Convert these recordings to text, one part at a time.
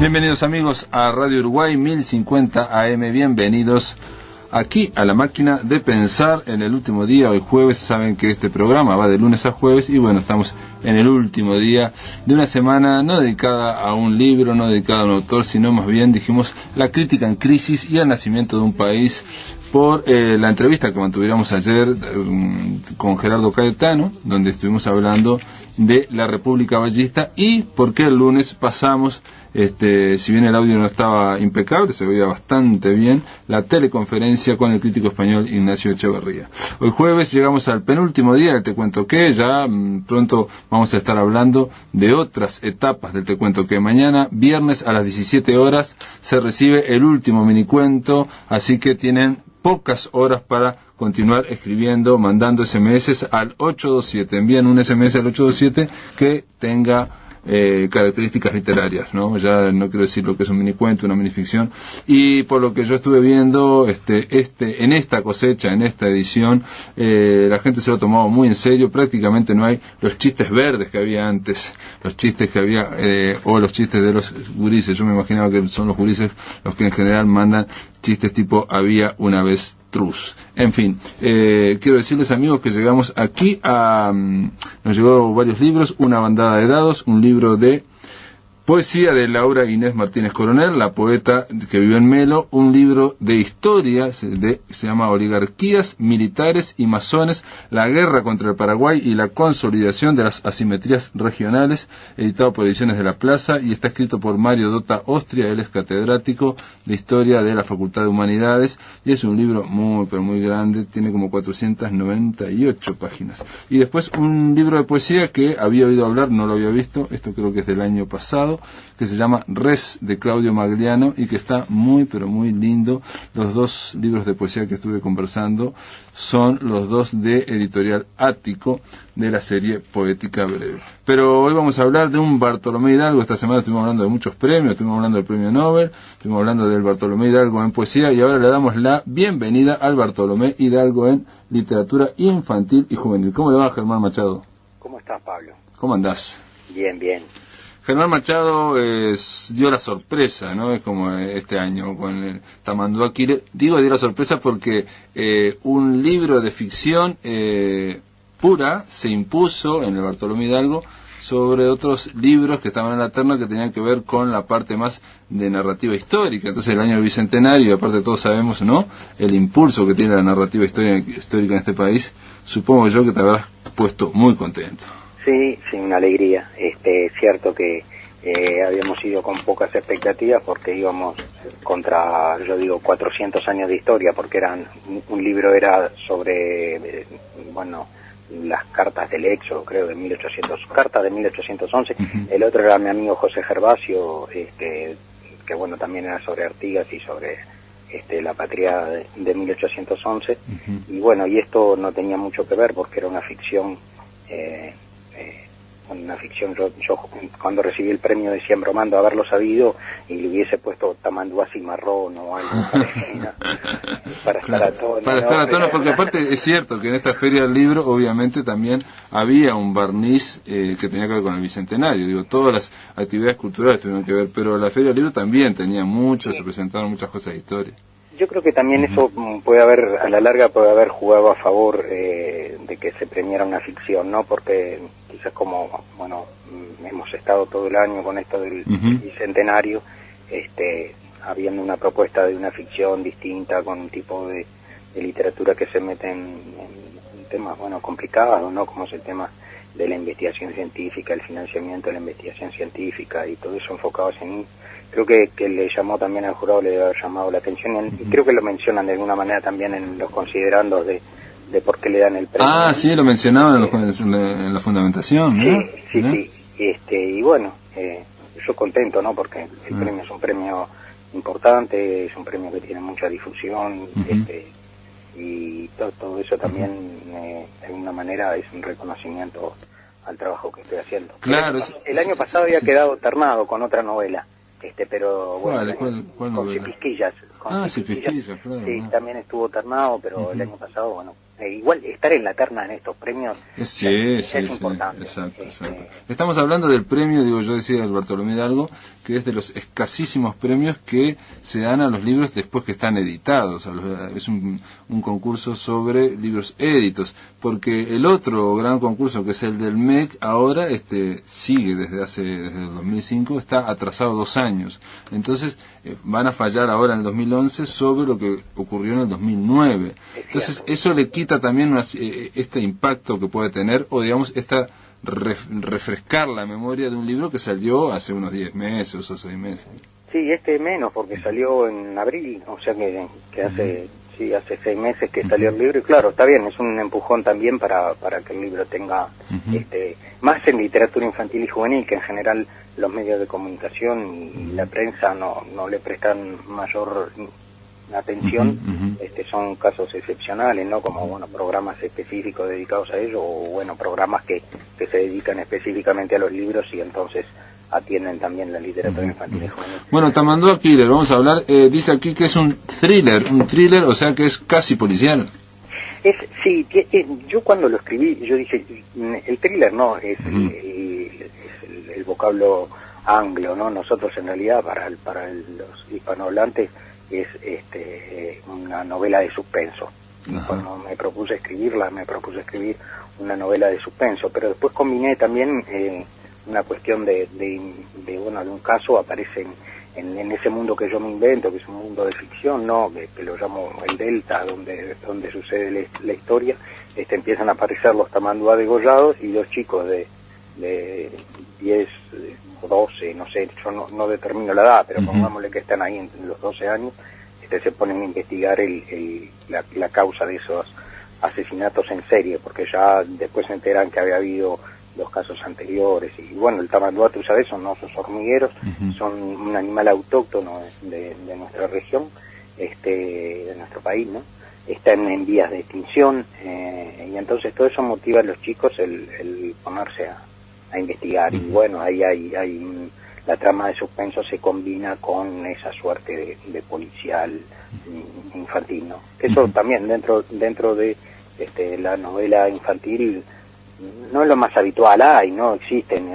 Bienvenidos amigos a Radio Uruguay 1050 AM, bienvenidos aquí a la máquina de pensar en el último día, hoy jueves. Saben que este programa va de lunes a jueves y bueno, estamos en el último día de una semana no dedicada a un libro, no dedicada a un autor, sino más bien, dijimos, la crítica en crisis y el nacimiento de un país, por la entrevista que mantuviéramos ayer con Gerardo Caetano, donde estuvimos hablando de la República Ballista, y por qué el lunes pasamos, si bien el audio no estaba impecable, se veía bastante bien, la teleconferencia con el crítico español Ignacio Echeverría. Hoy jueves llegamos al penúltimo día del Te Cuento Qué, ya pronto vamos a estar hablando de otras etapas del Te Cuento Qué. Mañana, viernes a las 17 horas, se recibe el último minicuento, así que tienen pocas horas para continuar escribiendo, mandando SMS al 827. Envían un SMS al 827 que tenga características literarias, ¿no? Ya no quiero decir lo que es un minicuento, una minificción. Y por lo que yo estuve viendo, en esta cosecha, en esta edición, la gente se lo ha tomado muy en serio. Prácticamente no hay los chistes verdes que había antes, los chistes que había, o los chistes de los gurises. Yo me imaginaba que son los gurises los que en general mandan chistes tipo había una vez trus. En fin, quiero decirles amigos que llegamos aquí nos llegó varios libros, una bandada de dados, un libro de poesía de Laura Inés Martínez Coronel, la poeta que vive en Melo, un libro de historia, se llama Oligarquías, Militares y Masones, la guerra contra el Paraguay y la consolidación de las asimetrías regionales, editado por Ediciones de la Plaza, y está escrito por Mario Dota Ostria. Él es catedrático de Historia de la Facultad de Humanidades, y es un libro muy, pero muy grande, tiene como 498 páginas. Y después un libro de poesía que había oído hablar, no lo había visto, esto creo que es del año pasado, que se llama Res, de Claudio Magliano, y que está muy, pero muy lindo. Los dos libros de poesía que estuve conversando son los dos de Editorial Ático, de la serie Poética Breve. Pero hoy vamos a hablar de un Bartolomé Hidalgo. Esta semana estuvimos hablando de muchos premios, estuvimos hablando del premio Nobel, estuvimos hablando del Bartolomé Hidalgo en poesía, y ahora le damos la bienvenida al Bartolomé Hidalgo en literatura infantil y juvenil. ¿Cómo le va, Germán Machado? ¿Cómo estás, Pablo? ¿Cómo andás? Bien, bien. Germán Machado dio la sorpresa, ¿no? Es como este año con el Tamanduá. Digo dio la sorpresa porque un libro de ficción pura se impuso en el Bartolomé Hidalgo sobre otros libros que estaban en la terna, que tenían que ver con la parte más de narrativa histórica. Entonces el año del Bicentenario, y aparte todos sabemos, ¿no?, el impulso que tiene la narrativa histórica en este país, supongo yo que te habrás puesto muy contento. Sí, una alegría. Es cierto que habíamos ido con pocas expectativas porque íbamos contra, yo digo, 400 años de historia, porque un libro era sobre, las cartas del Éxodo, creo, cartas de 1811. Uh-huh. El otro era mi amigo José Gervasio, que también era sobre Artigas y sobre la patria de 1811. Uh-huh. Y esto no tenía mucho que ver porque era una ficción. Yo cuando recibí el premio decía bromando haberlo sabido y le hubiese puesto Tamanduá Cimarrón o algo para estar a tono. Para estar a tono, porque aparte es cierto que en esta Feria del Libro obviamente también había un barniz que tenía que ver con el Bicentenario. Digo, todas las actividades culturales tuvieron que ver, pero la Feria del Libro también tenía mucho, sí. Se presentaron muchas cosas de historia. Yo creo que también eso a la larga puede haber jugado a favor de que se premiara una ficción, ¿no? Porque quizás hemos estado todo el año con esto del Bicentenario, habiendo una propuesta de una ficción distinta, con un tipo de literatura que se mete en temas, complicados, ¿no? Como es el tema de la investigación científica, el financiamiento de la investigación científica y todo eso enfocado en... Creo que le llamó también al jurado, le debe haber llamado la atención, y creo que lo mencionan de alguna manera también en los considerandos de por qué le dan el premio. Ah, sí, lo mencionaban en la fundamentación, ¿no? Sí. Yo contento, ¿no? Porque el premio es un premio importante, es un premio que tiene mucha difusión, y todo eso también, de alguna manera, es un reconocimiento al trabajo que estoy haciendo. Claro. El año pasado había quedado ternado con otra novela. Pero ¿Cuál con novela? Cipisquillas. Cipisquillas, claro. Sí, también estuvo ternado, pero el año pasado, igual estar en la terna en estos premios sí, es sí, importante. Exacto. Estamos hablando del premio, yo decía, el Bartolomé Hidalgo, que es de los escasísimos premios que se dan a los libros después que están editados. Es un concurso sobre libros éditos, porque el otro gran concurso, que es el del MEC, ahora sigue desde el 2005, está atrasado 2 años. Entonces van a fallar ahora en el 2011 sobre lo que ocurrió en el 2009. Entonces eso le quita también este impacto que puede tener, o digamos, refrescar la memoria de un libro que salió hace unos 10 meses o 6 meses. Sí, menos, porque salió en abril, o sea que hace 6 meses que salió el libro, y claro, está bien, es un empujón también para que el libro tenga, más en literatura infantil y juvenil, que en general los medios de comunicación y la prensa no le prestan mayor atención. Son casos excepcionales, ¿no? Como, bueno, programas específicos dedicados a ello, o, bueno, programas que se dedican específicamente a los libros y entonces atienden también la literatura infantil y juvenil. Bueno, Tamandua Killer, vamos a hablar, dice aquí que es un thriller, o sea que es casi policial. Sí, yo cuando lo escribí, yo dije, el thriller no, es el vocablo anglo, ¿no? Nosotros en realidad, para los hispanohablantes, es una novela de suspenso. Cuando me propuse escribir una novela de suspenso, pero después combiné también una cuestión de un caso, aparece en ese mundo que yo me invento, que es un mundo de ficción, ¿no? Que lo llamo el Delta, donde sucede la historia. Empiezan a aparecer los Tamandua degollados y 2 chicos de 10 o 12, no sé, yo no determino la edad, pero pongámosle que están ahí entre los 12 años, se ponen a investigar la causa de esos asesinatos en serie, porque ya después se enteran que había habido 2 casos anteriores. Y bueno, el Tamandua, tú sabes, son osos hormigueros, son un animal autóctono de nuestra región, de nuestro país, ¿no? Están en vías de extinción, y entonces todo eso motiva a los chicos el ponerse a investigar. Y bueno, ahí hay la trama de suspenso se combina con esa suerte de policial infantil, ¿no? Eso también dentro de la novela infantil no es lo más habitual, no existen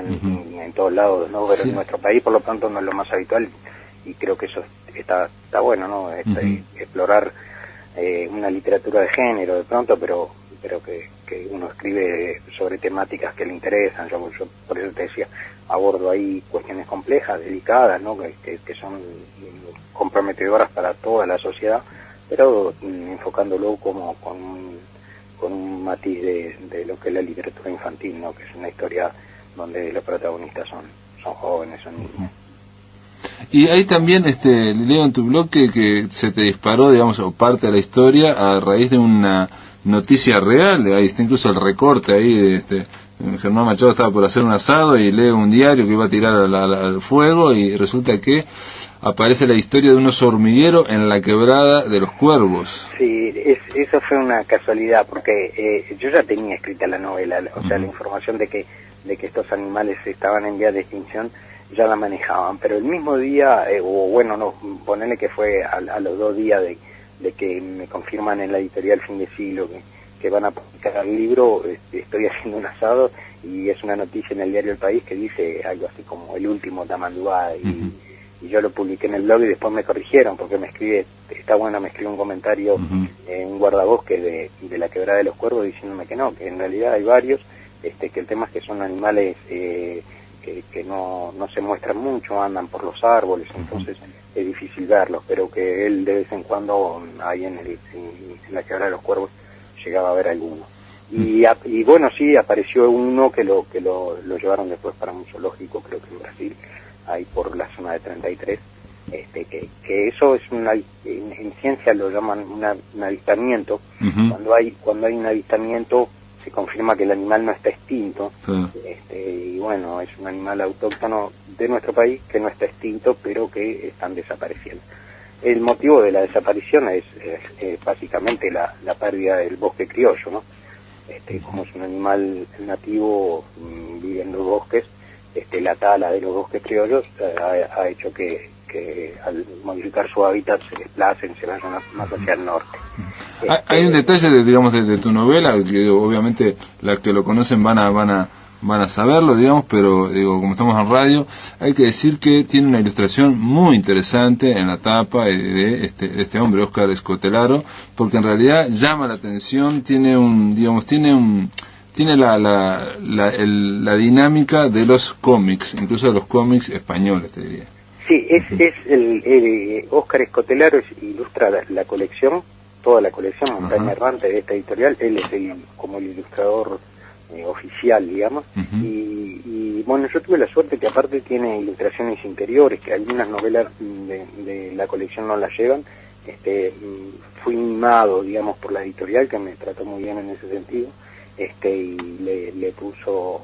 en todos lados, ¿no? Pero en nuestro país por lo pronto no es lo más habitual, y creo que eso está bueno, ¿no? Explorar una literatura de género de pronto, pero que uno escribe sobre temáticas que le interesan. Yo por eso te decía, abordo ahí cuestiones complejas, delicadas, ¿no? Que son comprometedoras para toda la sociedad, pero enfocándolo como con un matiz de lo que es la literatura infantil, ¿no? Que es una historia donde los protagonistas son jóvenes, son niños. Y ahí también, leo en tu blog que se te disparó, digamos, o parte de la historia a raíz de una noticia real. Ahí está incluso el recorte ahí de Germán Machado estaba por hacer un asado y lee un diario que iba a tirar al fuego, y resulta que aparece la historia de un oso hormiguero en la quebrada de los Cuervos. Sí, eso fue una casualidad, porque yo ya tenía escrita la novela, o sea, la información de que estos animales estaban en vías de extinción ya la manejaban, pero el mismo día, ponele que fue a los 2 días de que me confirman en la editorial Fin de Siglo que van a publicar el libro, estoy haciendo un asado y es una noticia en el diario El País que dice algo así como el último Tamandua, y yo lo publiqué en el blog y después me corrigieron, porque me escribe un comentario en un guardabosques de la quebrada de los Cuervos diciéndome que no, que en realidad hay varios, que el tema es que son animales que no se muestran mucho, andan por los árboles, entonces es difícil verlos, pero que él de vez en cuando ahí en la quebrada de los Cuervos llegaba a ver alguno. Y bueno, sí, apareció uno que lo llevaron después para un zoológico, creo que en Brasil, ahí por la zona de 33, que eso es en ciencia lo llaman un avistamiento. Cuando hay un avistamiento se confirma que el animal no está extinto, y bueno, es un animal autóctono de nuestro país que no está extinto, pero que están desapareciendo. El motivo de la desaparición es básicamente la pérdida del bosque criollo, ¿no? Como es un animal nativo, vive en los bosques, la tala de los bosques criollos ha hecho que al modificar su hábitat se desplacen, se vayan más hacia el norte. Hay un detalle de tu novela, que obviamente los que lo conocen van a saberlo, digamos, pero como estamos en radio, hay que decir que tiene una ilustración muy interesante en la tapa de este hombre, Óscar Escotelaro, porque en realidad llama la atención, tiene la dinámica de los cómics, incluso de los cómics españoles, te diría. Sí, Óscar Escotelaro ilustra la colección, toda la colección Montaña Errante de esta editorial. Él es como el ilustrador oficial, digamos. Y bueno, yo tuve la suerte que aparte tiene ilustraciones interiores, que algunas novelas de la colección no las llevan. Fui mimado, digamos, por la editorial, que me trató muy bien en ese sentido, y le puso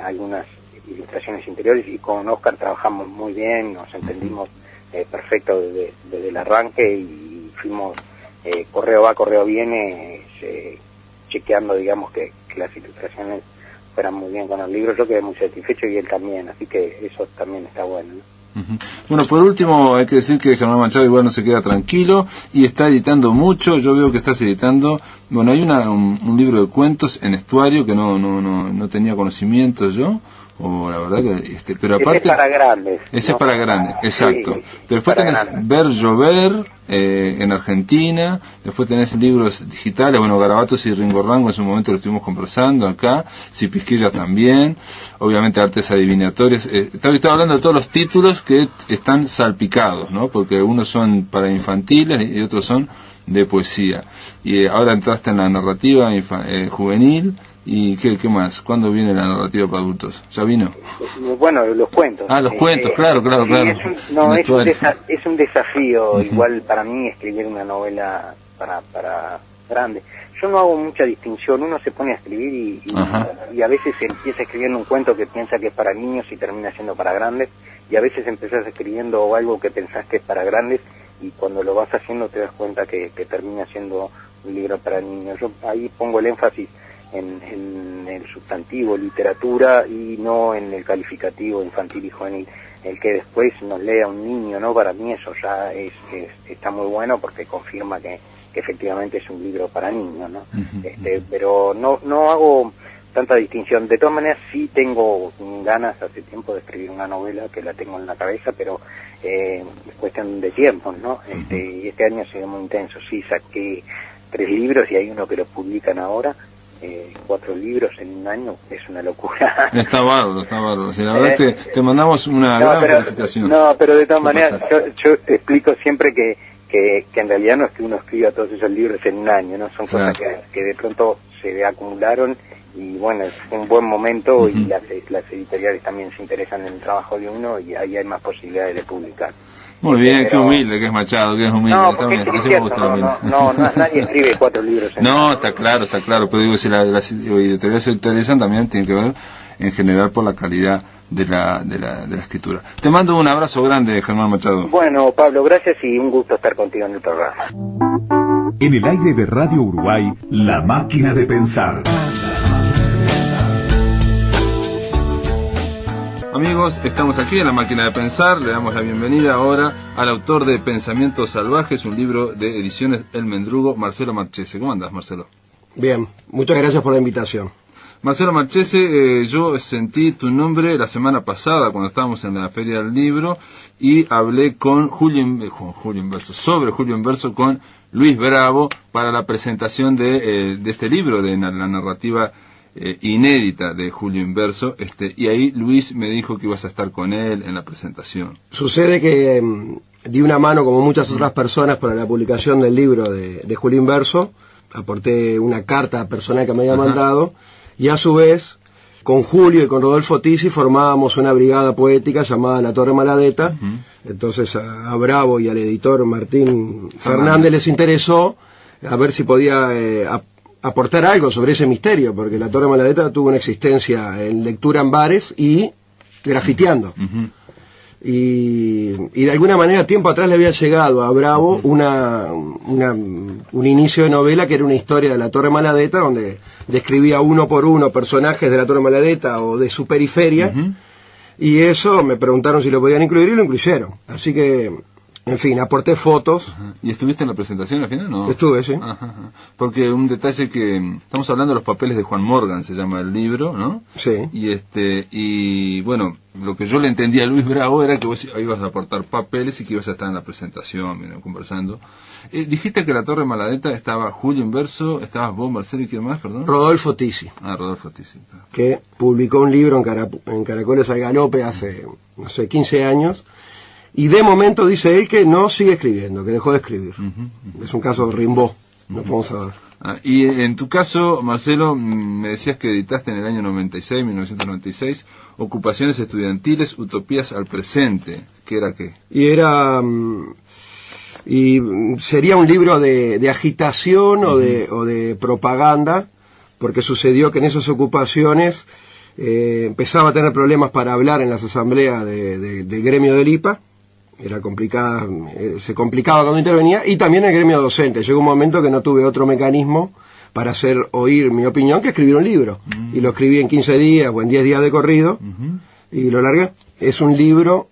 algunas ilustraciones interiores, y con Óscar trabajamos muy bien, nos entendimos perfecto desde el arranque, y fuimos correo va, correo viene, chequeando, digamos, que las ilustraciones fueran muy bien con el libro. Yo quedé muy satisfecho y él también, así que eso también está bueno, ¿no? Bueno, por último hay que decir que Germán Machado igual no se queda tranquilo y está editando mucho. Yo veo que estás editando, bueno, hay un libro de cuentos en Estuario que no tenía conocimiento yo, o la verdad que pero aparte ese es para grandes. Ese es para grandes, exacto. Sí, Pero después tenés grandes. Ver Llover en Argentina, después tenés libros digitales, bueno, Garabatos y Ringo Rango en su momento lo estuvimos conversando acá, Cipisquilla también, obviamente artes adivinatorias. Estaba hablando de todos los títulos que están salpicados, ¿no? Porque unos son para infantiles y otros son de poesía. Y ahora entraste en la narrativa juvenil. ¿Y qué más? ¿Cuándo viene la narrativa para adultos? ¿Ya vino? Bueno, los cuentos. Los cuentos, claro. Es un desafío, igual para mí, escribir una novela para grandes. Yo no hago mucha distinción, uno se pone a escribir y a veces empieza escribiendo un cuento que piensa que es para niños y termina siendo para grandes, y a veces empezás escribiendo algo que pensás que es para grandes, y cuando lo vas haciendo te das cuenta que termina siendo un libro para niños. Yo ahí pongo el énfasis en el sustantivo literatura y no en el calificativo infantil y juvenil. El que después nos lea un niño, ¿no? Para mí eso ya está muy bueno, porque confirma que efectivamente es un libro para niños, ¿no? Pero no hago tanta distinción. De todas maneras sí tengo ganas hace tiempo de escribir una novela, que la tengo en la cabeza, pero es cuestión de tiempo, ¿no? Y este año ha sido muy intenso. Sí, saqué 3 libros y hay uno que lo publican ahora. 4 libros en un año es una locura. Está bárbaro. Sí, la verdad es que te mandamos una gran felicitación. No, pero de todas maneras yo explico siempre que en realidad no es que uno escriba todos esos libros en un año, ¿no? Son cosas que de pronto se acumularon, y bueno, es un buen momento, y las editoriales también se interesan en el trabajo de uno, y ahí hay más posibilidades de publicar. Muy bien, qué humilde que es Machado, que es humilde. No, porque es cierto, nadie escribe 4 libros. Está claro, pero digo, si las editoriales se interesan, también tiene que ver en general por la calidad de la escritura. Te mando un abrazo grande, Germán Machado. Bueno, Pablo, gracias, y un gusto estar contigo en el programa. En el aire de Radio Uruguay, La Máquina de Pensar. Amigos, estamos aquí en La Máquina de Pensar. Le damos la bienvenida ahora al autor de Pensamientos Salvajes, un libro de ediciones El Mendrugo, Marcelo Marchese. ¿Cómo andás, Marcelo? Bien, muchas gracias por la invitación. Marcelo Marchese, yo sentí tu nombre la semana pasada cuando estábamos en la Feria del Libro y hablé con sobre Julio Inverso con Luis Bravo para la presentación de este libro, de la narrativa inédita de Julio Inverso, y ahí Luis me dijo que ibas a estar con él en la presentación. Sucede que di una mano, como muchas otras personas, para la publicación del libro de Julio Inverso. Aporté una carta personal que me había mandado, y a su vez con Julio y con Rodolfo Tisi formábamos una brigada poética llamada La Torre Maladeta. Entonces a Bravo y al editor Martín Fernández les interesó a ver si podía aportar algo sobre ese misterio, porque La Torre Maladeta tuvo una existencia en lectura en bares y grafiteando. Y de alguna manera tiempo atrás le había llegado a Bravo un inicio de novela que era una historia de La Torre Maladeta, donde describía uno por uno personajes de La Torre Maladeta o de su periferia, y eso me preguntaron si lo podían incluir, y lo incluyeron. Así que En fin, aporté fotos. Ajá. ¿Y estuviste en la presentación al final? No. Estuve, sí. Ajá, ajá. Porque un detalle que estamos hablando de los papeles de Juan Morgan, se llama el libro, ¿no? Sí. Y bueno, lo que yo le entendía a Luis Bravo era que vos ibas a aportar papeles y que ibas a estar en la presentación, ¿no? Conversando. Dijiste que en la Torre Maladeta estaba Julio Inverso, estabas vos, Marcelo, y quién más, perdón. Rodolfo Tisi, Rodolfo Tisi. que publicó un libro en Caracoles al Galope hace, no sé, 15 años. Y de momento dice él que no sigue escribiendo, que dejó de escribir. Es un caso de Rimbaud, no podemos saber. Y en tu caso, Marcelo, me decías que editaste en el año 1996, Ocupaciones Estudiantiles, Utopías al Presente. ¿Qué era qué? Sería un libro de agitación o de propaganda, porque sucedió que en esas ocupaciones empezaba a tener problemas para hablar en las asambleas del gremio del IPA. Era complicada, se complicaba cuando intervenía, y también el gremio docente. Llegó un momento que no tuve otro mecanismo para hacer oír mi opinión que escribir un libro. Y lo escribí en 15 días o en 10 días de corrido, y lo largué. Es un libro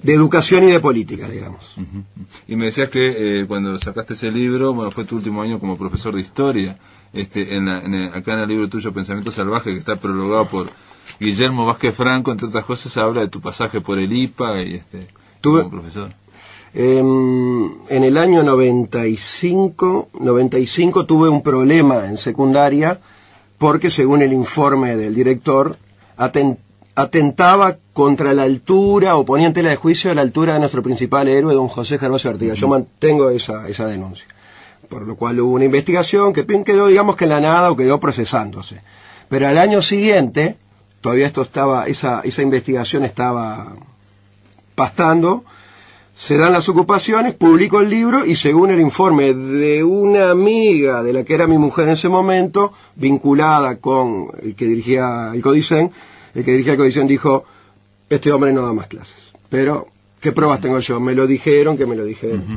de educación y de política, digamos. Y me decías que cuando sacaste ese libro, bueno, fue tu último año como profesor de historia. Acá en el libro tuyo, Pensamiento Salvaje, que está prologado por Guillermo Vázquez Franco, entre otras cosas, habla de tu pasaje por el IPA y como profesor. En el año 95 tuve un problema en secundaria porque, según el informe del director, atentaba contra la altura o ponía en tela de juicio la altura de nuestro principal héroe, don José Gervasio Artigas. Yo mantengo esa denuncia. Por lo cual hubo una investigación que quedó, digamos que en la nada, o quedó procesándose. Pero al año siguiente, todavía esa investigación estaba pastando, se dan las ocupaciones, publico el libro, y según el informe de una amiga de la que era mi mujer en ese momento, vinculada con el que dirigía el Codicen, dijo: este hombre no da más clases. Pero, ¿qué pruebas tengo yo? Me lo dijeron,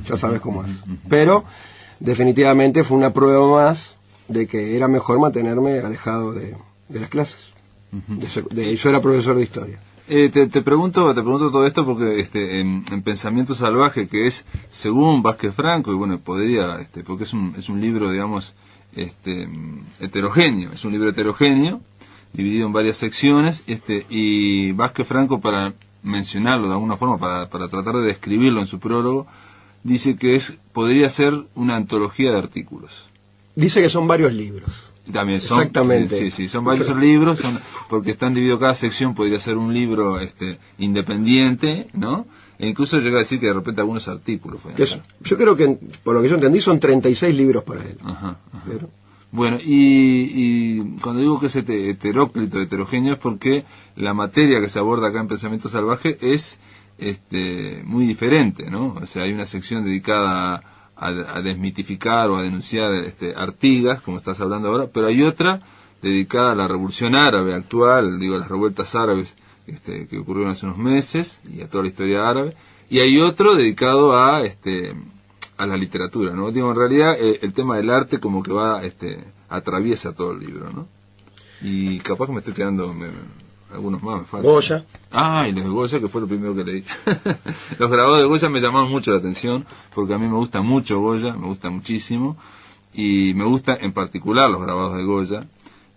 ya sabes cómo es. Pero, definitivamente fue una prueba más de que era mejor mantenerme alejado de las clases. Yo era profesor de historia. Te pregunto todo esto porque en Pensamiento Salvaje, que es según Vázquez Franco, y bueno, podría, porque es un libro, digamos, heterogéneo, dividido en varias secciones, y Vázquez Franco, para mencionarlo de alguna forma, para tratar de describirlo en su prólogo, dice que podría ser una antología de artículos. Dice que son varios libros. También son, exactamente. Sí, son varios libros, porque están divididos, cada sección podría ser un libro independiente, ¿no? E incluso llega a decir que de repente algunos artículos. Yo creo que, por lo que yo entendí, son 36 libros para él. Ajá. Pero... Bueno, y cuando digo que es heteróclito, heterogéneo, es porque la materia que se aborda acá en Pensamiento Salvaje es muy diferente, ¿no? O sea, hay una sección dedicada a desmitificar o a denunciar Artigas, como estás hablando ahora, pero hay otra dedicada a la revolución árabe actual, a las revueltas árabes que ocurrieron hace unos meses, y a toda la historia árabe, y hay otro dedicado a la literatura, ¿no? En realidad el tema del arte como que atraviesa todo el libro, ¿no? Y capaz que me estoy quedando... algunos más me faltan. Goya. Y los de Goya, que fue lo primero que leí. Los grabados de Goya me llamaron mucho la atención, porque a mí me gusta mucho Goya, me gusta muchísimo, y me gusta en particular los grabados de Goya,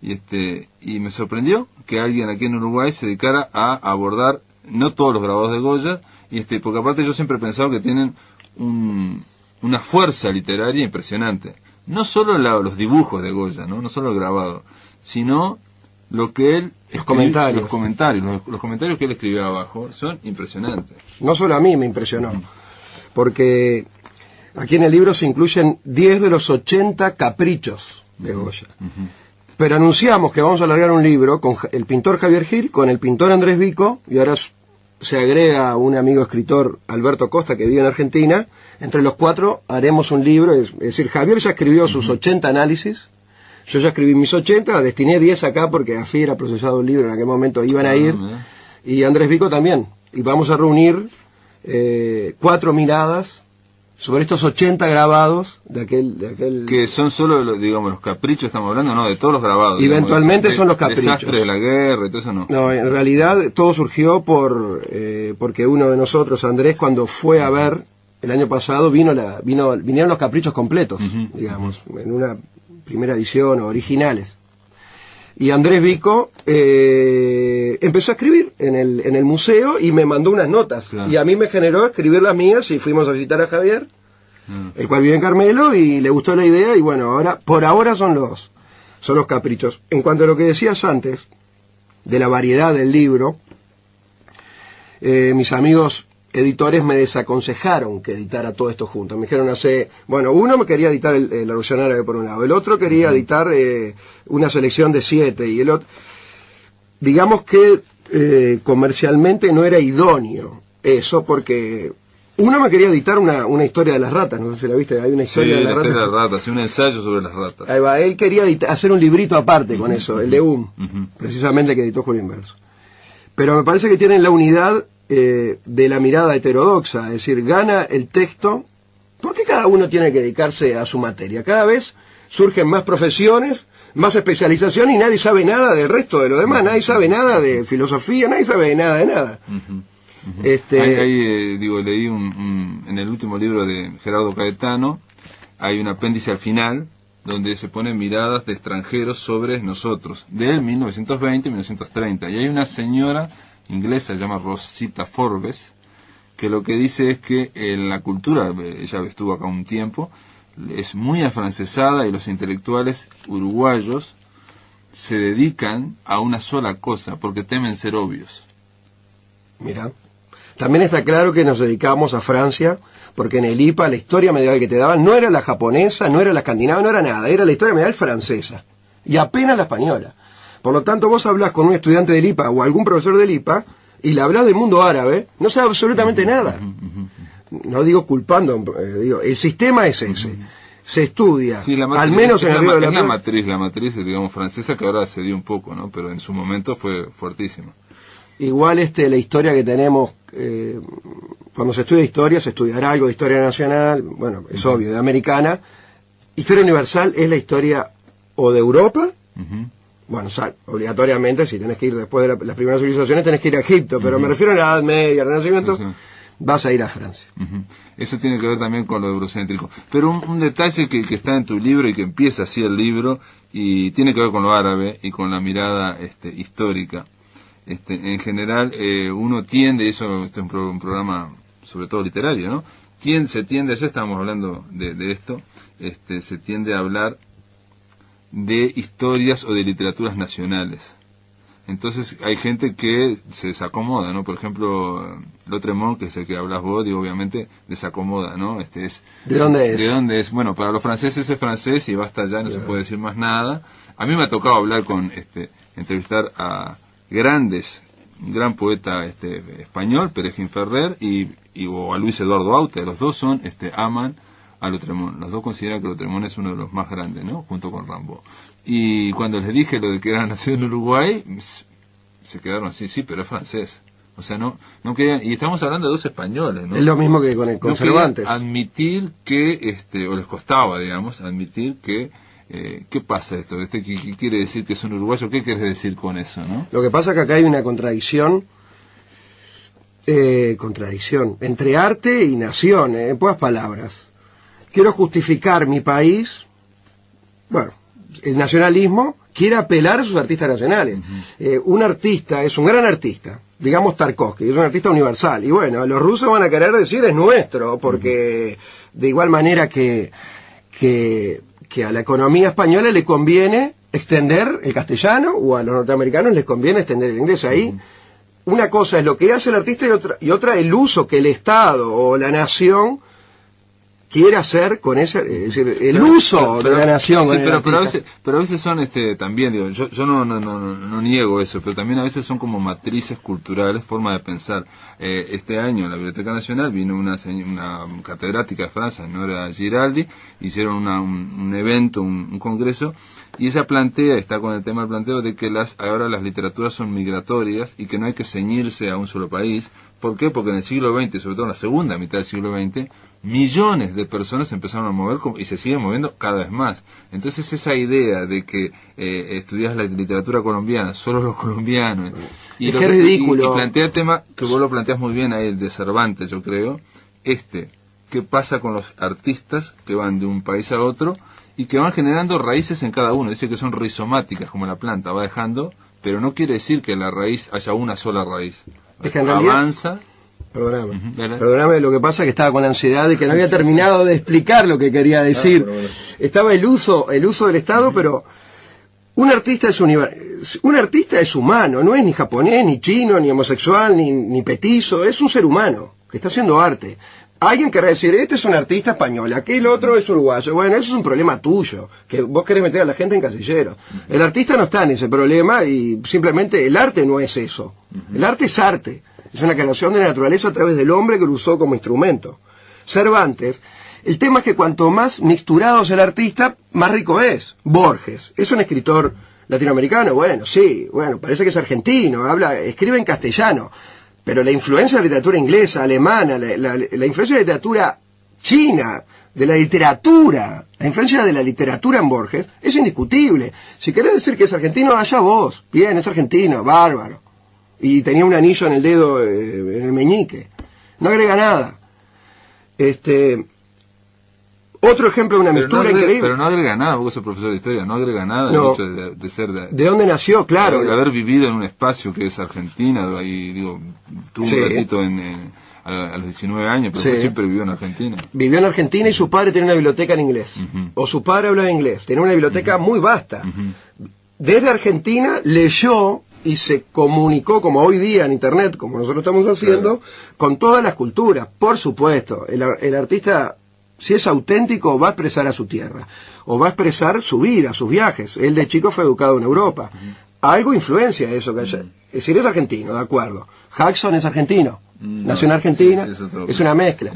y me sorprendió que alguien aquí en Uruguay se dedicara a abordar no todos los grabados de Goya, porque aparte yo siempre he pensado que tienen una fuerza literaria impresionante. No solo los dibujos de Goya, no solo el grabado, sino lo que él los comentarios que él escribió abajo son impresionantes. No solo a mí me impresionó, porque aquí en el libro se incluyen 10 de los 80 caprichos de Goya. Pero anunciamos que vamos a alargar un libro con el pintor Javier Gil, con el pintor Andrés Vico, y ahora se agrega un amigo escritor, Alberto Costa, que vive en Argentina. Entre los 4 haremos un libro, es decir, Javier ya escribió sus 80 análisis. Yo ya escribí mis 80, destiné 10 acá porque así era procesado el libro, en aquel momento iban a ir, y Andrés Vico también. Y vamos a reunir 4 miradas sobre estos 80 grabados de aquel... Que son solo, los caprichos, estamos hablando, no, de todos los grabados. Eventualmente son los caprichos. Desastres de la guerra y todo eso, no. No, en realidad todo surgió porque uno de nosotros, Andrés, cuando fue a ver el año pasado vinieron los caprichos completos, digamos, en una primera edición, originales. Y Andrés Vico empezó a escribir en el museo y me mandó unas notas. Claro. Y a mí me generó escribir las mías y fuimos a visitar a Javier, el cual vive en Carmelo, y le gustó la idea y bueno, por ahora son los caprichos. En cuanto a lo que decías antes, de la variedad del libro, mis amigos editores me desaconsejaron que editara todo esto junto. Me dijeron uno me quería editar la Revolución Árabe por un lado, el otro quería editar una selección de 7 y el otro, digamos que comercialmente no era idóneo eso, porque uno me quería editar una historia de las ratas, no sé si la viste, hay una historia de las ratas. Sí, la historia de las ratas, un ensayo sobre las ratas. Ahí va, él quería hacer un librito aparte con eso, el de precisamente que editó Julio Inverso. Pero me parece que tienen la unidad de la mirada heterodoxa, es decir, gana el texto, porque cada uno tiene que dedicarse a su materia. Cada vez surgen más profesiones, más especialización y nadie sabe nada del resto de lo demás, nadie sabe nada de filosofía, nadie sabe nada de nada. Leí en el último libro de Gerardo Caetano, hay un apéndice al final donde se ponen miradas de extranjeros sobre nosotros, del 1920-1930, y hay una señora inglesa, se llama Rosita Forbes, que lo que dice es que la cultura, ella estuvo acá un tiempo, es muy afrancesada y los intelectuales uruguayos se dedican a una sola cosa porque temen ser obvios. Mira, también está claro que nos dedicamos a Francia porque en el IPA la historia medieval que te daban no era la japonesa, no era la escandinava, no era nada, era la historia medieval francesa y apenas la española. Por lo tanto, vos hablás con un estudiante del IPA o algún profesor del IPA y le hablás del mundo árabe, no sabe absolutamente nada. No digo culpando, digo, el sistema es ese. Se estudia, sí, matriz, al menos en el Río de la Plata. La matriz, digamos, francesa, que ahora se dio un poco, ¿no? Pero en su momento fue fuertísima. Igual la historia que tenemos, cuando se estudia historia, se estudiará algo de historia nacional, bueno, es obvio, de americana. Historia universal es la historia o de Europa, bueno, obligatoriamente, si tenés que ir después de las primeras civilizaciones, tenés que ir a Egipto, pero me refiero a la Edad Media, al Renacimiento, vas a ir a Francia. Eso tiene que ver también con lo eurocéntrico. Pero un detalle que está en tu libro y que empieza así el libro, y tiene que ver con lo árabe y con la mirada histórica. En general, uno tiende, y eso es un programa sobre todo literario, ¿no? Se tiende, ya estábamos hablando de esto, se tiende a hablar de historias o de literaturas nacionales. Entonces hay gente que se desacomoda, ¿no? Por ejemplo, Lautréamont, que es el que hablas vos, digo, obviamente desacomoda, ¿no? ¿De dónde es? ¿De dónde es? Bueno, para los franceses es francés y basta ya, no se puede decir más nada. A mí me ha tocado hablar entrevistar a un gran poeta español, Peregín Ferrer, o a Luis Eduardo Aute. Los dos aman a Lautréamont. Los dos consideran que Lautréamont es uno de los más grandes, ¿no? Junto con Rimbaud. Y cuando les dije lo de que era nacido en Uruguay, se quedaron así, sí, pero es francés. O sea, no querían, y estamos hablando de dos españoles, ¿no? Es lo mismo que con el Cervantes. No admitir que, o les costaba, digamos, admitir que, ¿qué pasa esto? ¿Qué quiere decir que es un uruguayo? ¿Qué quieres decir con eso, no? Lo que pasa es que acá hay una contradicción entre arte y nación, en pocas palabras. Quiero justificar mi país, bueno, el nacionalismo quiere apelar a sus artistas nacionales. Un artista es un gran artista, digamos Tarkovsky, es un artista universal, y bueno, los rusos van a querer decir es nuestro, porque de igual manera que a la economía española le conviene extender el castellano, o a los norteamericanos les conviene extender el inglés. Ahí una cosa es lo que hace el artista y otra el uso que el Estado o la nación quiere hacer con ese, es decir, el uso de la nación. Sí, pero a veces son también, digo, yo no niego eso, pero también a veces son como matrices culturales, forma de pensar. Este año en la Biblioteca Nacional vino una catedrática de Francia, Nora Giraldi, hicieron un evento, un congreso, y ella está con el tema del planteo de que ahora las literaturas son migratorias y que no hay que ceñirse a un solo país. ¿Por qué? Porque en el siglo XX, sobre todo en la segunda mitad del siglo XX, millones de personas se empezaron a mover y se siguen moviendo cada vez más. Entonces esa idea de que estudias la literatura colombiana, solo los colombianos, y es ridículo. Y plantea el tema que vos lo planteas muy bien ahí, el de Cervantes, yo creo, qué pasa con los artistas que van de un país a otro y que van generando raíces en cada uno. Dice que son rizomáticas, como la planta, va dejando, pero no quiere decir que en la raíz haya una sola raíz. Es que en realidad, avanza. Perdóname, lo que pasa es que estaba con la ansiedad de que no había terminado de explicar lo que quería decir. Bueno. Estaba el uso del Estado, pero un artista es humano, no es ni japonés, ni chino, ni homosexual, ni petizo, es un ser humano que está haciendo arte. Alguien querrá decir, este es un artista español, aquel otro es uruguayo. Bueno, eso es un problema tuyo, que vos querés meter a la gente en casillero. El artista no está en ese problema y simplemente el arte no es eso. El arte es arte. Es una creación de la naturaleza a través del hombre que lo usó como instrumento. Cervantes, el tema es que cuanto más mixturado es el artista, más rico es. Borges, es un escritor latinoamericano, bueno, sí, bueno, parece que es argentino, escribe en castellano. Pero la influencia de la literatura inglesa, alemana, la influencia de la literatura china, de la influencia de la literatura en Borges, es indiscutible. Si querés decir que es argentino, allá vos. Bien, es argentino, bárbaro. Y tenía un anillo en el dedo, en el meñique. No agrega nada. Otro ejemplo de una mixtura increíble. Pero no agrega nada, vos sos profesor de historia, no agrega nada el hecho de ser ¿De dónde nació? Claro. De haber vivido en un espacio que es Argentina, ahí, digo, tuvo un ratito a los 19 años, pero siempre vivió en Argentina. Vivió en Argentina y su padre tenía una biblioteca en inglés. O su padre hablaba inglés, tenía una biblioteca muy vasta. Desde Argentina leyó y se comunicó, como hoy día en Internet, como nosotros estamos haciendo, con todas las culturas. Por supuesto, el artista, si es auténtico, va a expresar a su tierra, o va a expresar su vida, sus viajes. Él de chico fue educado en Europa. Algo influencia eso. Es decir, es argentino, de acuerdo. Jackson es argentino, nació en Argentina, es una mezcla.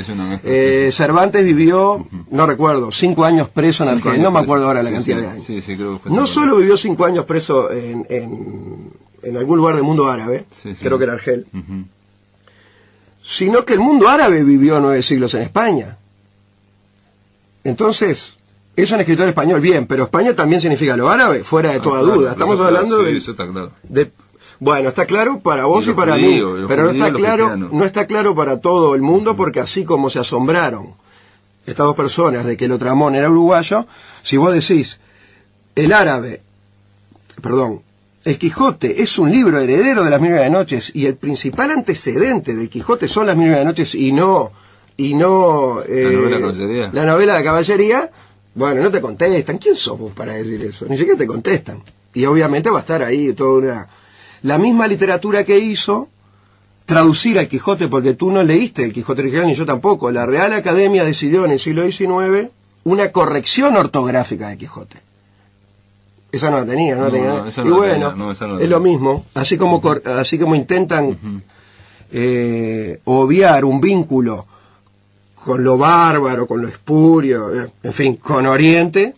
Cervantes vivió, no recuerdo, 5 años preso en Argentina, no me acuerdo ahora la cantidad de años. Creo que fue no solo vivió 5 años preso en algún lugar del mundo árabe, creo que era Argel, sino que el mundo árabe vivió 9 siglos en España. Entonces, es un escritor español, bien, pero España también significa lo árabe, fuera de toda duda. Estamos hablando eso está claro. Bueno, está claro para vos y para mí, pero no está claro para todo el mundo, porque así como se asombraron estas dos personas de que el Otramón era uruguayo, si vos decís, el Quijote es un libro heredero de las 1000 y una noches, y el principal antecedente del Quijote son las 1000 y una noches y no la novela de caballería, bueno, no te contestan. ¿Quién sos vos para decir eso? Ni siquiera te contestan. Y obviamente va a estar ahí toda la misma literatura que hizo traducir al Quijote, porque tú no leíste el Quijote original, ni yo tampoco. La Real Academia decidió en el siglo XIX una corrección ortográfica del Quijote. Esa no la tenía, y bueno, es lo mismo. Así como intentan obviar un vínculo con lo bárbaro, con lo espurio, en fin, con Oriente,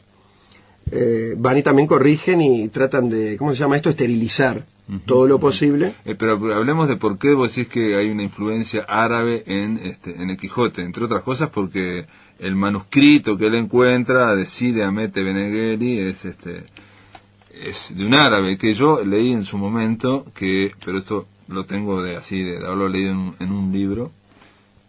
van y también corrigen y tratan de, ¿cómo se llama esto?, esterilizar todo lo posible. Pero hablemos de por qué vos decís que hay una influencia árabe en el Quijote, entre otras cosas porque el manuscrito que él encuentra de Cide Hamete Benengeli es de un árabe que yo leí en su momento, pero esto lo tengo de haberlo leído en un libro,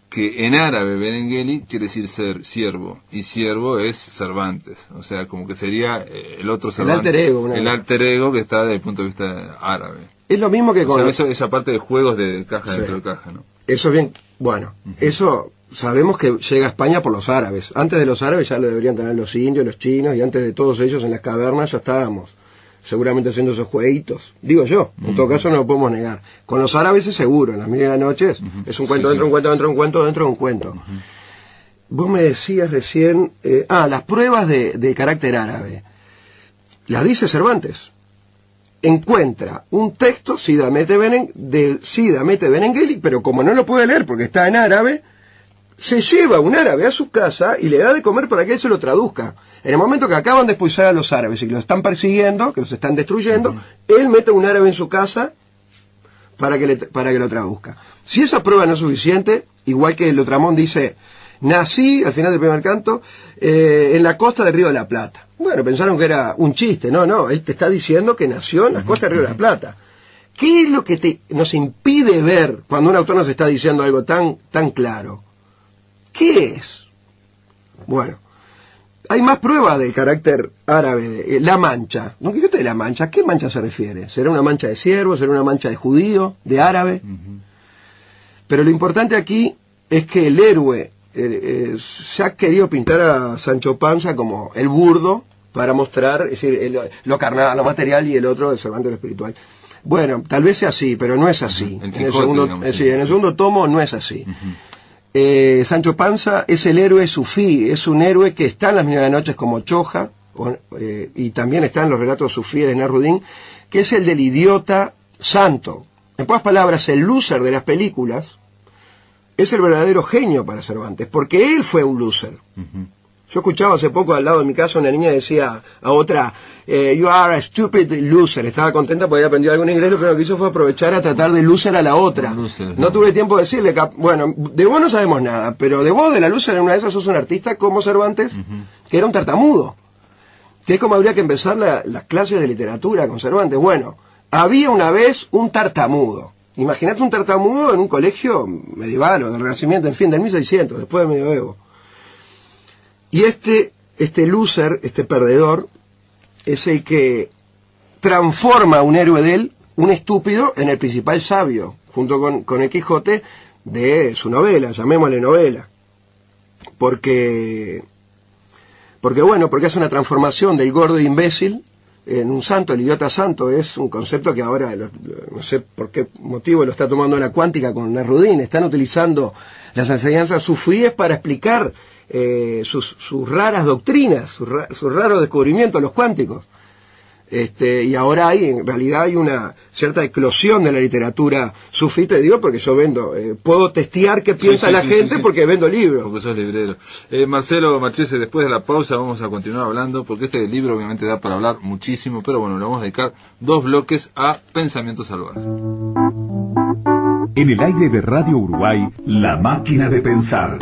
que en árabe Benengeli quiere decir ser siervo, y siervo es Cervantes, o sea, como que sería el otro Cervantes, el alter ego que está desde el punto de vista árabe. Es lo mismo que con... esa parte de juegos de caja dentro de caja, ¿no? Eso es bien, bueno, eso sabemos que llega a España por los árabes. Antes de los árabes ya lo deberían tener los indios, los chinos, y antes de todos ellos en las cavernas ya estábamos seguramente haciendo esos jueguitos, digo yo, en todo caso no lo podemos negar. Con los árabes es seguro, en las 1000 y una noches es un cuento dentro de un cuento, dentro de un cuento, dentro de un cuento. Vos me decías recién, las pruebas de carácter árabe, las dice Cervantes. Encuentra un texto, Cide Hamete Benengeli, pero como no lo puede leer porque está en árabe, se lleva un árabe a su casa y le da de comer para que él se lo traduzca. En el momento que acaban de expulsar a los árabes y que los están persiguiendo, que los están destruyendo, él mete a un árabe en su casa para que lo traduzca. Si esa prueba no es suficiente, igual que el Otramón dice, nací, al final del primer canto, en la costa del Río de la Plata. Bueno, pensaron que era un chiste. No, él te está diciendo que nació en la costa del Río de la Plata. ¿Qué es lo que nos impide ver cuando un autor nos está diciendo algo tan claro? ¿Qué es? Bueno, hay más pruebas del carácter árabe. La mancha. ¿No? ¿Qué de la mancha? ¿A qué mancha se refiere? ¿Será una mancha de siervo? ¿Será una mancha de judío? ¿De árabe? Pero lo importante aquí es que el héroe se ha querido pintar a Sancho Panza como el burdo para mostrar, es decir, lo carnal, lo material, y el otro, el Cervantes, lo espiritual. Bueno, tal vez sea así, pero no es así. En el segundo tomo no es así. Sancho Panza es el héroe sufí, es un héroe que está en las 9 noches como Choja, y también está en los relatos sufíes de Nasruddin, que es el del idiota santo. En pocas palabras, el loser de las películas es el verdadero genio para Cervantes, porque él fue un loser. Yo escuchaba hace poco al lado de mi casa una niña decía a otra, you are a stupid loser. Estaba contenta porque había aprendido algo en inglés, lo primero que hizo fue aprovechar a tratar de loser a la otra. No tuve tiempo de decirle, bueno, de vos no sabemos nada, pero de vos, de la loser, en una de esas sos un artista como Cervantes, que era un tartamudo. Que es como habría que empezar las clases de literatura con Cervantes. Bueno, había una vez un tartamudo. Imagínate un tartamudo en un colegio medieval o del Renacimiento, en fin, del 1600, después del Medioevo. Y este loser, este perdedor, es el que transforma a un héroe de él, un estúpido, en el principal sabio, junto con el Quijote de su novela, llamémosle novela. Porque es una transformación del gordo imbécil en un santo. El idiota santo es un concepto que ahora, no sé por qué motivo lo está tomando la cuántica con Nasruddin. Están utilizando las enseñanzas sufíes para explicar sus raras doctrinas, sus raros descubrimientos, los cuánticos. Y ahora en realidad hay una cierta eclosión de la literatura sufí, te digo, porque yo puedo testear qué piensa la gente porque vendo libros. Porque sos librero. Marcelo Marchese, después de la pausa vamos a continuar hablando, porque este libro obviamente da para hablar muchísimo, pero bueno, le vamos a dedicar 2 bloques a Pensamiento Salvaje. En el aire de Radio Uruguay, La Máquina de Pensar.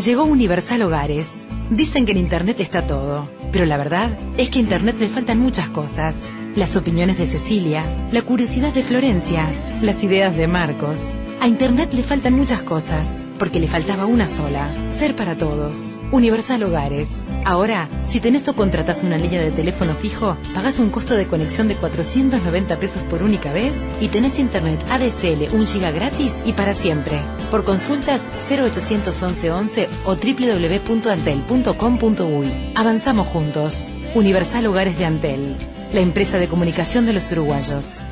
Llegó Universal Hogares. Dicen que en Internet está todo, pero la verdad es que a Internet le faltan muchas cosas. Las opiniones de Cecilia, la curiosidad de Florencia, las ideas de Marcos. A Internet le faltan muchas cosas, porque le faltaba una sola: ser para todos. Universal Hogares. Ahora, si tenés o contratás una línea de teléfono fijo, pagás un costo de conexión de 490 pesos por única vez y tenés Internet ADSL 1 GB gratis y para siempre. Por consultas 0800 11 11 o www.antel.com.uy. Avanzamos juntos. Universal Hogares de Antel, la empresa de comunicación de los uruguayos.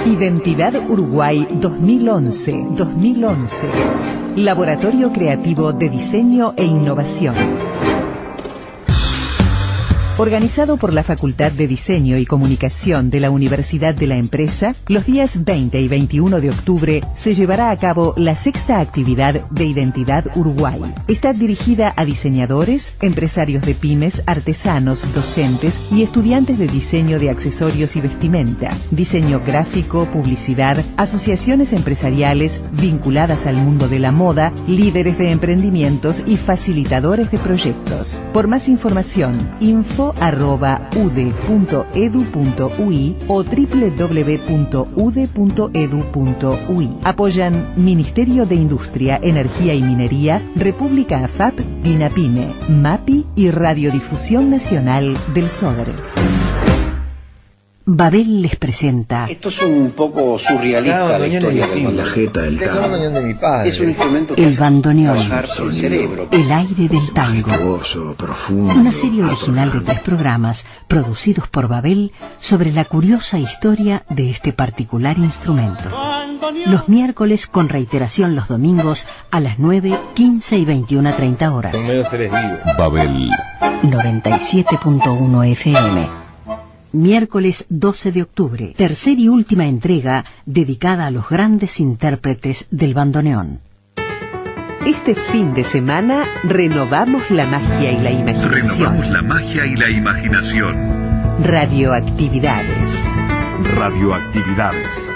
Identidad Uruguay 2011. Laboratorio Creativo de Diseño e Innovación. Organizado por la Facultad de Diseño y Comunicación de la Universidad de la Empresa, los días 20 y 21 de octubre se llevará a cabo la 6ª actividad de Identidad Uruguay. Está dirigida a diseñadores, empresarios de pymes, artesanos, docentes y estudiantes de diseño de accesorios y vestimenta, diseño gráfico, publicidad, asociaciones empresariales vinculadas al mundo de la moda, líderes de emprendimientos y facilitadores de proyectos. Por más información, info@ude.edu.ui o www.ude.edu.ui. Apoyan Ministerio de Industria, Energía y Minería, República AFAP, DINAPYME, MAPI y Radiodifusión Nacional del Sodre. Babel les presenta. Esto es un poco surrealista, la historia del la jeta del tango. Es un instrumento que El bandoneón. el cerebro. El aire del tango. Majestuoso, profundo. Una serie original de 3 programas producidos por Babel sobre la curiosa historia de este particular instrumento. Los miércoles con reiteración los domingos a las 9, 15 y 21:30 horas. Son medio seres vivos. Babel 97.1 FM. Miércoles 12 de octubre, tercera y última entrega dedicada a los grandes intérpretes del bandoneón. Este fin de semana renovamos la magia y la imaginación. Renovamos la magia y la imaginación. Radioactividades. Radioactividades.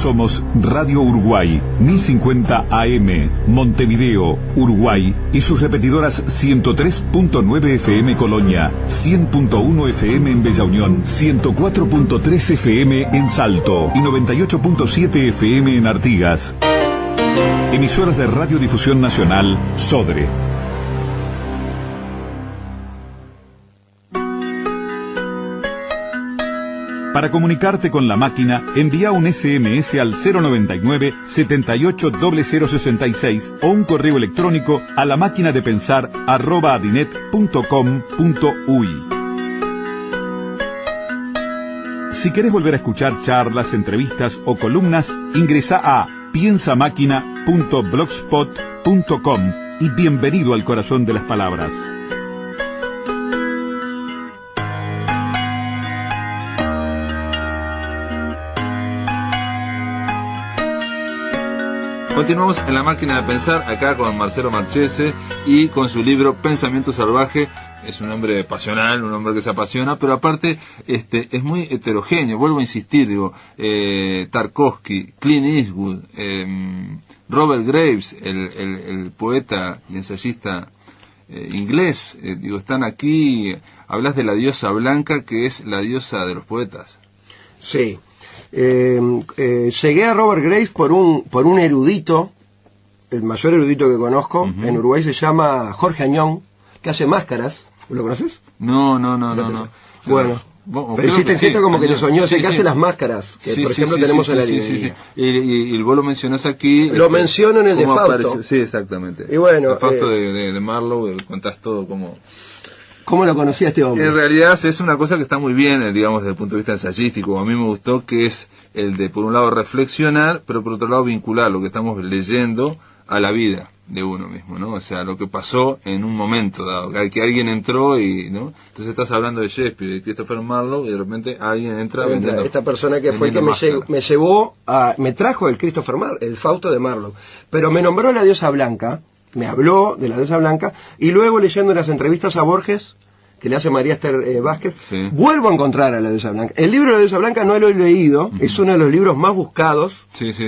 Somos Radio Uruguay, 1050 AM, Montevideo, Uruguay, y sus repetidoras 103.9 FM Colonia, 100.1 FM en Bella Unión, 104.3 FM en Salto y 98.7 FM en Artigas. Emisoras de Radiodifusión Nacional, Sodre. Para comunicarte con la máquina, envía un SMS al 099 78 0066 o un correo electrónico a lamaquinadepensar@adinet.com.uy. Si querés volver a escuchar charlas, entrevistas o columnas, ingresa a piensamáquina.blogspot.com y bienvenido al corazón de las palabras. Continuamos en La Máquina de Pensar, acá con Marcelo Marchese y con su libro Pensamiento Salvaje. Es un hombre pasional, un hombre que se apasiona, pero aparte es muy heterogéneo. Vuelvo a insistir, Tarkovsky, Clint Eastwood, Robert Graves, el poeta y ensayista inglés, están aquí. Hablas de la diosa blanca, que es la diosa de los poetas. Sí. Llegué a Robert Graves por un erudito, el mayor erudito que conozco, en Uruguay, se llama Jorge Añón, que hace máscaras. ¿Lo conoces? No. Bueno, pero hiciste gesto como que te soñó, que hace las máscaras, que por ejemplo tenemos en la librería. Y vos lo mencionás aquí. Lo menciono en el de Fausto. Sí, exactamente. Y bueno, el Fausto de Marlowe, contás todo como... ¿Cómo lo conocía este hombre? En realidad es una cosa que está muy bien, digamos, desde el punto de vista ensayístico. A mí me gustó, que es el de, por un lado, reflexionar, pero por otro lado, vincular lo que estamos leyendo a la vida de uno mismo, ¿no? O sea, lo que pasó en un momento dado, que alguien entró y, ¿no? Entonces estás hablando de Shakespeare, de Christopher Marlowe, y de repente alguien entra vendiendo. Esta persona que fue el que me llevó me trajo el el Fausto de Marlowe, pero me nombró la diosa blanca, me habló de la diosa blanca, y luego leyendo las entrevistas a Borges, que le hace María Esther Vázquez, vuelvo a encontrar a la diosa blanca. El libro de la diosa blanca no lo he leído, es uno de los libros más buscados. Es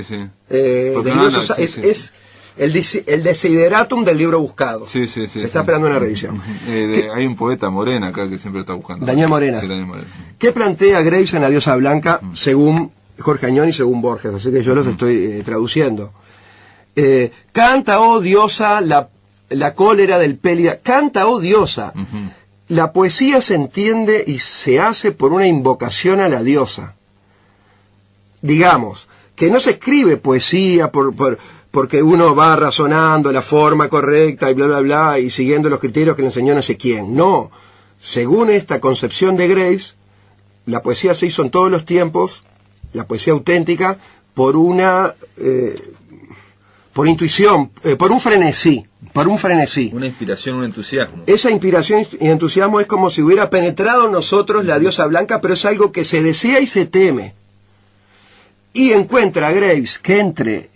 el desideratum del libro buscado. Se está esperando una revisión. Hay un poeta, Morena, acá, que siempre está buscando. Daniel Morena. Sí, Daniel Morena. ¿¿Qué plantea Graves en la diosa blanca según Jorge Añón y según Borges? Así que yo los estoy traduciendo. Canta, oh diosa, la cólera del Pélida. Canta, oh diosa. La poesía se entiende y se hace por una invocación a la diosa. Digamos, que no se escribe poesía porque uno va razonando la forma correcta y bla, bla, bla, y siguiendo los criterios que le enseñó no sé quién. No. Según esta concepción de Graves, la poesía se hizo en todos los tiempos, la poesía auténtica, por intuición, por un frenesí. Una inspiración, un entusiasmo. Esa inspiración y entusiasmo es como si hubiera penetrado en nosotros la diosa blanca, pero es algo que se desea y se teme. Y encuentra a Graves que entre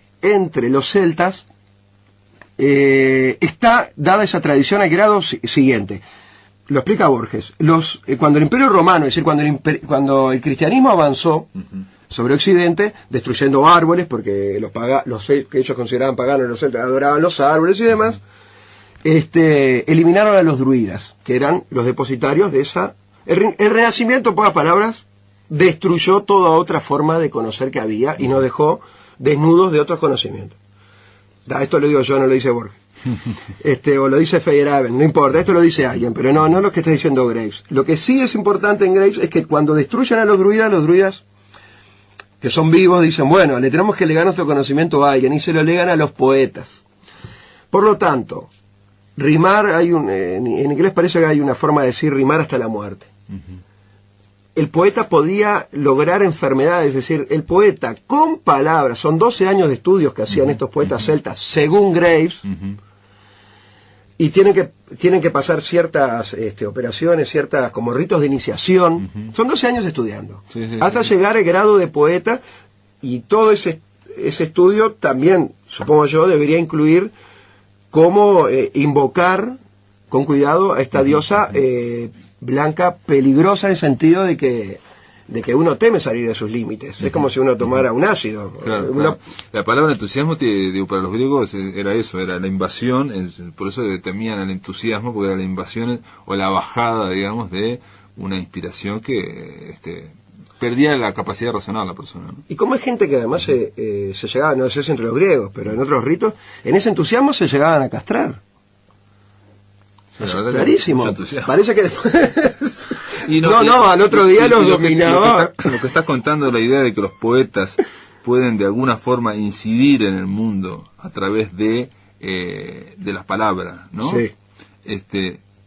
los celtas está dada esa tradición al grado siguiente. Lo explica Borges. Cuando el Imperio Romano, es decir, cuando el cristianismo avanzó sobre Occidente, destruyendo árboles, porque los que ellos consideraban paganos, los celtas adoraban los árboles y demás, eliminaron a los druidas, que eran los depositarios de esa... El Renacimiento, en pocas palabras, destruyó toda otra forma de conocer que había y nos dejó desnudos de otros conocimientos. Esto lo digo yo, no lo dice Borges. O lo dice Feyerabend, no importa, esto lo dice alguien, pero no lo que está diciendo Graves. Lo que sí es importante en Graves es que cuando destruyen a los druidas que son vivos, dicen, bueno, le tenemos que legar nuestro conocimiento a alguien, y se lo legan a los poetas. Por lo tanto, rimar, en inglés parece que hay una forma de decir rimar hasta la muerte. El poeta podía lograr enfermedades, es decir, el poeta con palabras, son 12 años de estudios que hacían estos poetas celtas, según Graves, y tienen que pasar ciertas operaciones, ciertas como ritos de iniciación. Son 12 años estudiando, hasta llegar al grado de poeta, y todo ese estudio también, supongo yo, debería incluir cómo invocar con cuidado a esta diosa blanca, peligrosa en el sentido de que de que uno teme salir de sus límites. Es como si uno tomara un ácido. Claro, claro. La palabra entusiasmo, digo, para los griegos era eso, era la invasión, por eso temían al entusiasmo, porque era la invasión o la bajada, digamos, de una inspiración que perdía la capacidad de razonar la persona, ¿no? Y como hay gente que además se llegaba, no sé si entre los griegos, pero en otros ritos, en ese entusiasmo se llegaban a castrar. Sí, clarísimo. Parece que después... Y al otro día los dominaba. Lo que estás contando, la idea de que los poetas pueden de alguna forma incidir en el mundo a través de las palabras, ¿no? Sí.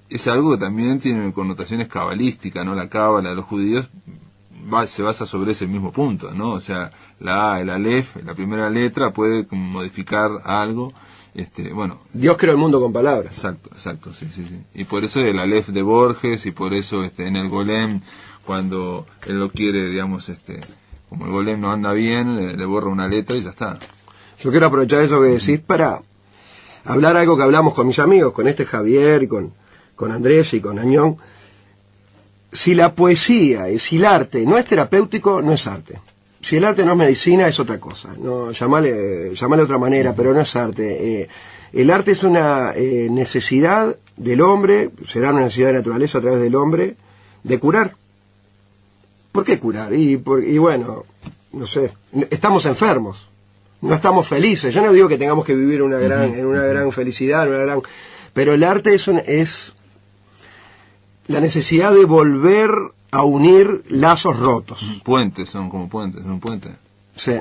Es algo que también tiene connotaciones cabalísticas, ¿no? La cábala de los judíos se basa sobre ese mismo punto, ¿no? O sea, la A, el Aleph, la primera letra puede modificar algo. Bueno, Dios creó el mundo con palabras. Exacto, sí. Y por eso el Aleph de Borges, y por eso en el Golem, cuando él lo quiere, digamos, como el Golem no anda bien, le borra una letra y ya está. Yo quiero aprovechar eso que decís para hablar algo que hablamos con mis amigos, con Javier, y con Andrés y con Añón. Si la poesía, si el arte no es terapéutico, no es arte. Si el arte no es medicina, es otra cosa. No, llamale de otra manera, pero no es arte. El arte es una necesidad del hombre, será una necesidad de naturaleza a través del hombre, de curar. ¿Por qué curar? Y bueno, no sé, estamos enfermos, no estamos felices. Yo no digo que tengamos que vivir en una gran felicidad, pero el arte es la necesidad de volver a unir lazos rotos. Puentes, son como puentes, un puente. Sí.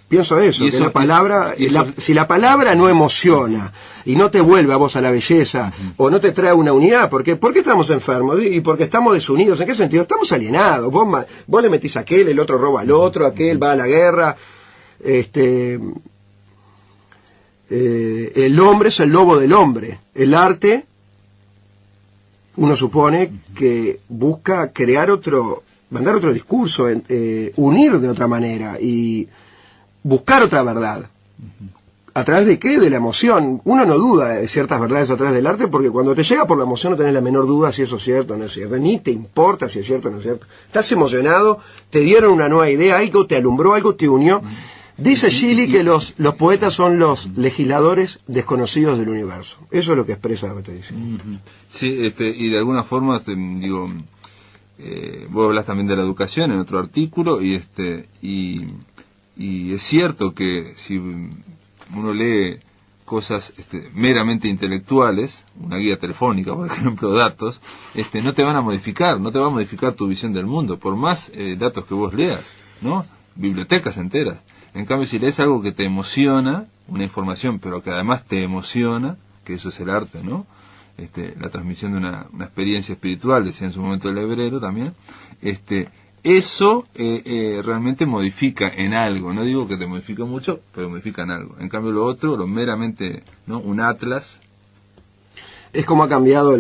Pienso eso, que la palabra, si la palabra no emociona y no te vuelve a vos a la belleza, o no te trae una unidad, ¿por qué estamos enfermos? Y porque estamos desunidos. ¿En qué sentido? Estamos alienados. Vos le metís a aquel, el otro roba al otro, aquel va a la guerra. El hombre es el lobo del hombre. El arte, uno supone que busca mandar otro discurso, unir de otra manera y buscar otra verdad. ¿A través de qué? De la emoción. Uno no duda de ciertas verdades a través del arte, porque cuando te llega por la emoción no tenés la menor duda si eso es cierto o no es cierto. Ni te importa si es cierto o no es cierto. Estás emocionado, te dieron una nueva idea, algo te alumbró, algo te unió. Dice Gili que los poetas son los legisladores desconocidos del universo. Eso es lo que expresa lo que te dice. Sí, y de alguna forma, vos hablas también de la educación en otro artículo, y es cierto que si uno lee cosas meramente intelectuales, una guía telefónica, por ejemplo, datos, no te van a modificar, no te va a modificar tu visión del mundo, por más datos que vos leas, ¿no? Bibliotecas enteras. En cambio, si lees algo que te emociona, una información, pero que además te emociona, que eso es el arte, ¿no? La transmisión de una experiencia espiritual, decía en su momento el hebrero también, eso realmente modifica en algo. No digo que te modifica mucho, pero modifica en algo. En cambio, lo otro, lo meramente, ¿no? Un atlas. Es como ha cambiado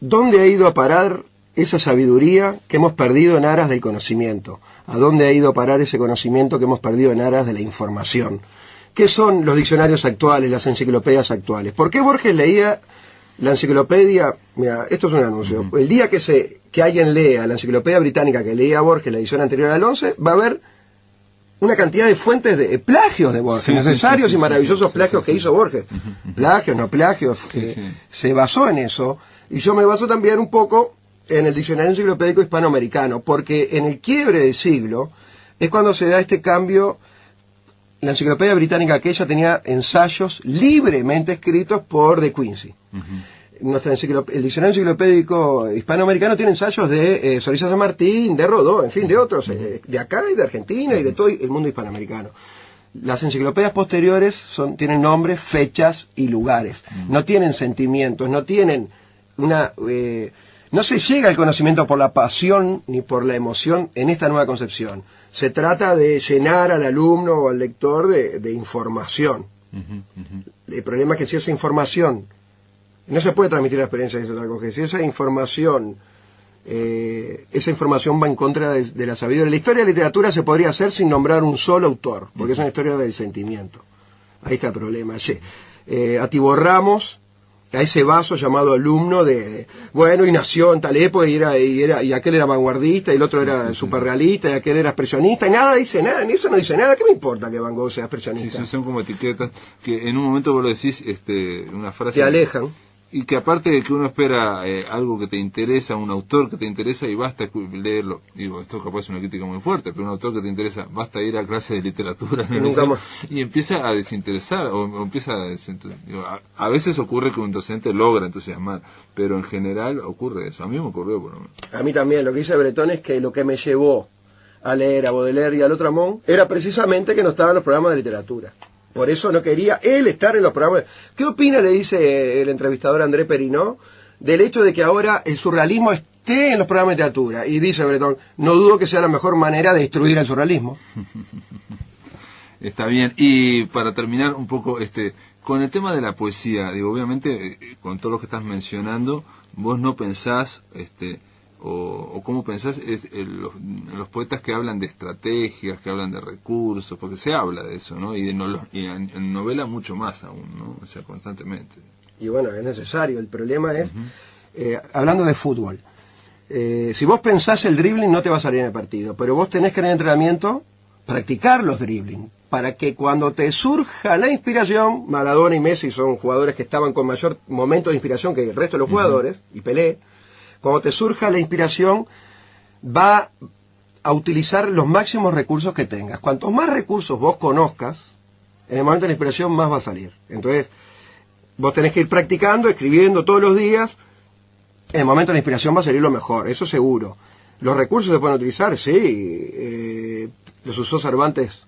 ¿dónde ha ido a parar esa sabiduría que hemos perdido en aras del conocimiento? ¿A dónde ha ido a parar ese conocimiento que hemos perdido en aras de la información? ¿Qué son los diccionarios actuales, las enciclopedias actuales? ¿Por qué Borges leía la enciclopedia? Mira, esto es un anuncio. El día que alguien lea la enciclopedia británica que leía Borges, la edición anterior al 11, va a haber una cantidad de fuentes de plagios de Borges, necesarios y maravillosos plagios que hizo Borges. Plagios, no plagios, se basó en eso. Y yo me baso también un poco en el diccionario enciclopédico hispanoamericano, porque en el quiebre del siglo es cuando se da este cambio. La enciclopedia británica aquella tenía ensayos libremente escritos por De Quincey. El diccionario enciclopédico hispanoamericano tiene ensayos de Solís de Martín, de Rodó, en fin, de otros, de acá y de Argentina y de todo el mundo hispanoamericano. Las enciclopedias posteriores tienen nombres, fechas y lugares. No tienen sentimientos, no tienen no se llega al conocimiento por la pasión ni por la emoción en esta nueva concepción. Se trata de llenar al alumno o al lector de información. El problema es que si esa información no se puede transmitir la experiencia de otra cosa, si esa información va en contra de la sabiduría. La historia de la literatura se podría hacer sin nombrar un solo autor, porque es una historia del sentimiento. Ahí está el problema. Atiborramos ese vaso llamado alumno bueno, y nació en tal época y aquel era vanguardista y el otro era superrealista y aquel era expresionista y nada dice nada, ni eso no dice nada. ¿Qué me importa que Van Gogh sea expresionista? Sí, son como etiquetas que en un momento vos lo decís, una frase... Te alejan. Y que aparte de que uno espera algo que te interesa, un autor que te interesa y basta leerlo, digo, esto capaz es una crítica muy fuerte, pero un autor que te interesa, basta ir a clase de literatura y empieza a desinteresar, o empieza a a veces ocurre que un docente logra entusiasmar, pero en general ocurre eso. A mí me ocurrió por lo menos. A mí también. Lo que dice Bretón es que lo que me llevó a leer a Baudelaire y a Lautréamont era precisamente que no estaban los programas de literatura. Por eso no quería él estar en los programas. ¿Qué opina, le dice el entrevistador André Perrinó, del hecho de que ahora el surrealismo esté en los programas de literatura? Y dice Bretón, no dudo que sea la mejor manera de destruir el surrealismo. Está bien. Y para terminar un poco, con el tema de la poesía, digo, obviamente, con todo lo que estás mencionando, vos no pensás, o cómo pensás en los poetas que hablan de estrategias, que hablan de recursos, porque se habla de eso, ¿no? Y en novela mucho más aún, ¿no? O sea, constantemente. Y bueno, es necesario. El problema es, hablando de fútbol, si vos pensás el dribbling no te va a salir en el partido, pero vos tenés que en el entrenamiento practicar los dribbling, para que cuando te surja la inspiración, Maradona y Messi son jugadores que estaban con mayor momento de inspiración que el resto de los jugadores, y Pelé, cuando te surja la inspiración, va a utilizar los máximos recursos que tengas. Cuantos más recursos vos conozcas, en el momento de la inspiración más va a salir. Entonces, vos tenés que ir practicando, escribiendo todos los días. En el momento de la inspiración va a salir lo mejor, eso seguro. ¿Los recursos se pueden utilizar? Sí. Los usó Cervantes,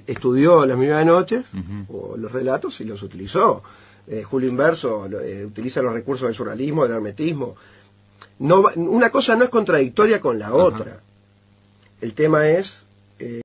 estudió Las Mil y Una Noches, o los relatos, y los utilizó. Julio Inverso utiliza los recursos del surrealismo, del hermetismo. No, una cosa no es contradictoria con la otra. El tema es